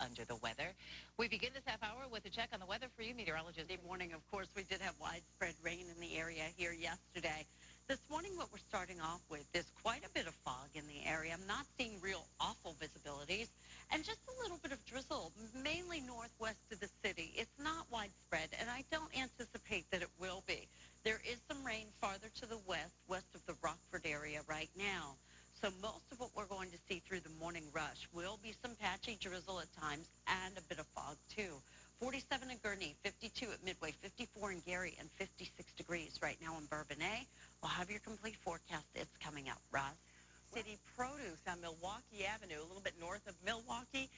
under the weather. We begin this half hour with a check on the weather for you, meteorologist. Good morning. Of course, we did have widespread rain in the area here yesterday. This morning, what we're starting off with is quite a bit of fog in the area. I'm not seeing real awful visibilities and just a little bit of drizzle, mainly northwest of the city. It's not widespread, and I don't anticipate that it will be. There is some rain farther to the west of the Rockford area right now. So most of what we're going to see through the morning rush will be some patchy drizzle at times and a bit of fog, too. 47 in Gurnee, 52 at Midway, 54 in Gary, and 56 degrees right now in Bourbonnais. We'll have your complete forecast. It's coming up. Roz? City Produce on Milwaukee Avenue, a little bit north of Milwaukee.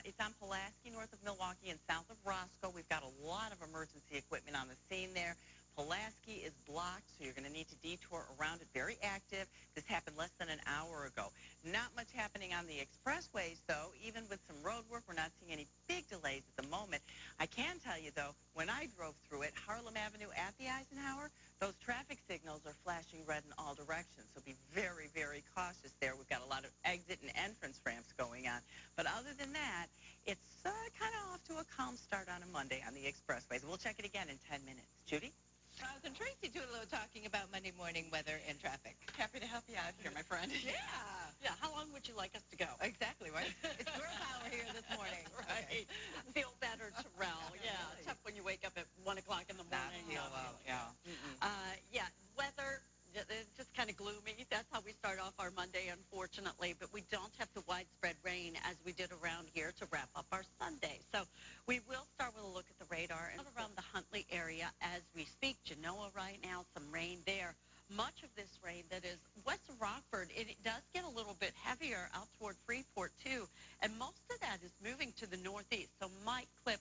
It's on Pulaski, north of Milwaukee and south of Roscoe. We've got a lot of emergency equipment on the scene there. Pulaski is blocked, so you're going to need to detour around it. Very active. This happened less than an hour ago. Not much happening on the expressways, though. Even with some road work, we're not seeing any big delays at the moment. I can tell you, though, when I drove through it, Harlem Avenue at the Eisenhower, those traffic signals are flashing red in all directions, so be very, very cautious there. We've got a lot of exit and entrance ramps going on. But other than that, it's kind of off to a calm start on a Monday on the expressways. We'll check it again in 10 minutes. Judy? Roz and Tracy doing a little talking about Monday morning weather and traffic. Happy to help you out here, my friend. Yeah. How long would you like us to go? Exactly, right? It's girl power here this morning. Right. Feel better, Terrell. Yeah. Tough when you wake up at 1 o'clock in the morning. Yeah. Weather, just kind of gloomy. That's how we start off our Monday, unfortunately. But we don't have the widespread rain as we did around here to wrap up our Sunday. So we will start with a look at the radar and around the Huntley area as we speak. Genoa right now, some rain there. Much of this rain that is west of Rockford, it does get a little bit heavier out toward Freeport, too. And most of that is moving to the northeast, so might clip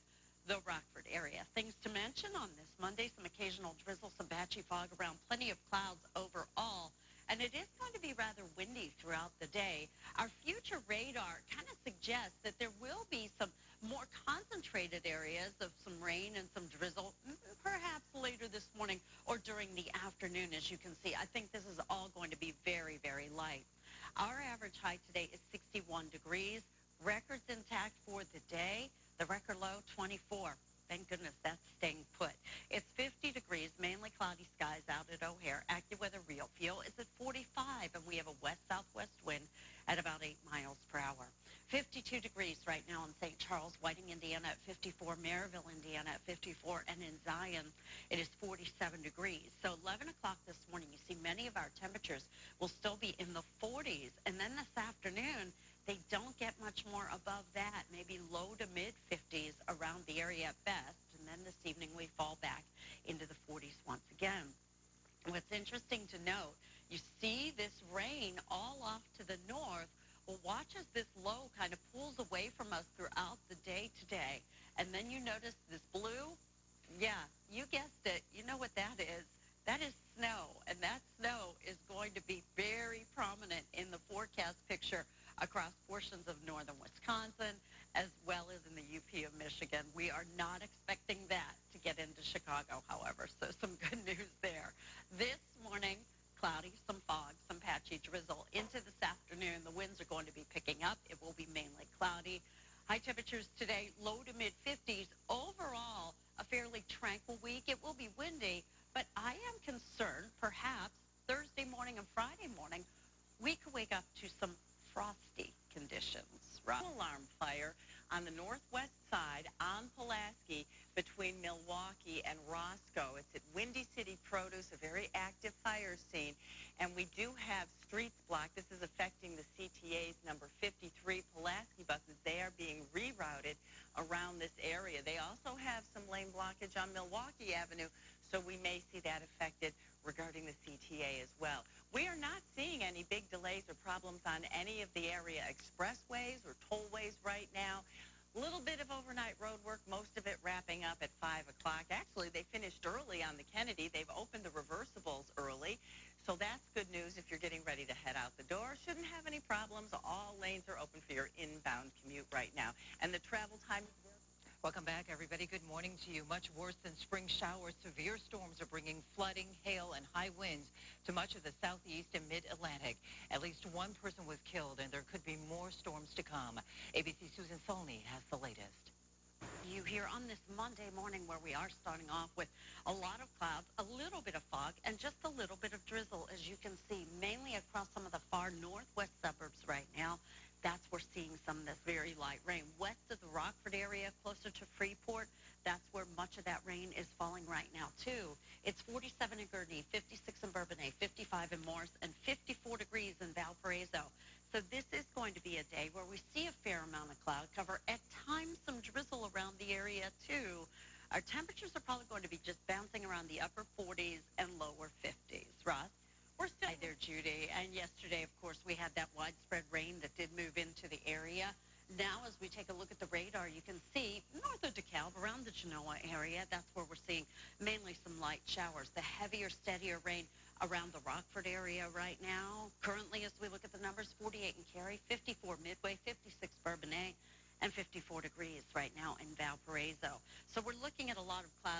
the Rockford area. Things to mention on this Monday, some occasional drizzle, some patchy fog around, plenty of clouds overall. And it is going to be rather windy throughout the day. Our future radar kind of suggests that there will be some more concentrated areas of some rain and some drizzle, perhaps later this morning or during the afternoon, as you can see. I think this is all going to be very, very light. Our average high today is 61 degrees. Records intact for the day. The record low, 24. Thank goodness that's staying put. It's 50 degrees, mainly cloudy skies out at O'Hare. AccuWeather Real Fuel is at 45, and we have a west-southwest wind at about 8 miles per hour. 52 degrees right now in St. Charles, Whiting, Indiana at 54, Maryville, Indiana at 54, and in Zion it is 47 degrees. So 11 o'clock this morning, you see many of our temperatures will still be in the 40s, and then this afternoon, they don't get much more above that, maybe low to mid-50s around the area at best. And then this evening we fall back into the 40s once again. What's interesting to note, you see this rain all off to the north. Well, watch as this low kind of pulls away from us throughout the day today. And then you notice this blue. Yeah, you guessed it. You know what that is. That is snow. And that snow is going to be very prominent in the forecast picture across portions of northern Wisconsin, as well as in the UP of Michigan. We are not expecting that to get into Chicago, however, so some good news there. This morning, cloudy, some fog, some patchy drizzle. Into this afternoon, the winds are going to be picking up. It will be mainly cloudy. High temperatures today, low to mid-50s. Overall, a fairly tranquil week. It will be windy, but I am concerned, perhaps Thursday morning and Friday morning, we could wake up to some frosty conditions. Alarm fire on the northwest side on Pulaski between Milwaukee and Roscoe. It's at Windy City Produce, a very active fire scene, and we do have streets blocked. This is affecting the CTA's number 53 Pulaski buses. They are being rerouted around this area. They also have some lane blockage on Milwaukee Avenue, so we may see that affected regarding the CTA as well. We are not seeing any big delays or problems on any of the area expressways or tollways right now. A little bit of overnight road work, most of it wrapping up at 5 o'clock. Actually, they finished early on the Kennedy. They've opened the reversibles early, so that's good news if you're getting ready to head out the door. Shouldn't have any problems. All lanes are open for your inbound commute right now. And the travel time... Welcome back, everybody. Good morning to you. Much worse than spring showers. Severe storms are bringing flooding, hail, and high winds to much of the southeast and mid-Atlantic. At least one person was killed, and there could be more storms to come. ABC Susan Solney has the latest. here on this Monday morning where we are starting off with a lot of clouds, a little bit of fog, and just a little bit of drizzle, as you can see, mainly across some of the far northwest suburbs right now. That's where we're seeing some of this very light rain. West of the Rockford area, closer to Freeport, that's where much of that rain is falling right now, too. It's 47 in Gurnee, 56 in Bourbonnais, 55 in Morris, and 54 degrees in Valparaiso. So this is going to be a day where we see a fair amount of cloud cover, at times some drizzle around the area, too. Our temperatures are probably going to be just bouncing around the upper 40s and lower 50s. Russ? We're still Hi there, Judy. And yesterday, of course, we had that widespread rain that did move into the area. Now, as we take a look at the radar, you can see north of DeKalb, around the Genoa area, that's where we're seeing mainly some light showers. The heavier, steadier rain around the Rockford area right now. Currently, as we look at the numbers, 48 in Cary, 54 Midway, 56 Bourbonnais, and 54 degrees right now in Valparaiso. So we're looking at a lot of clouds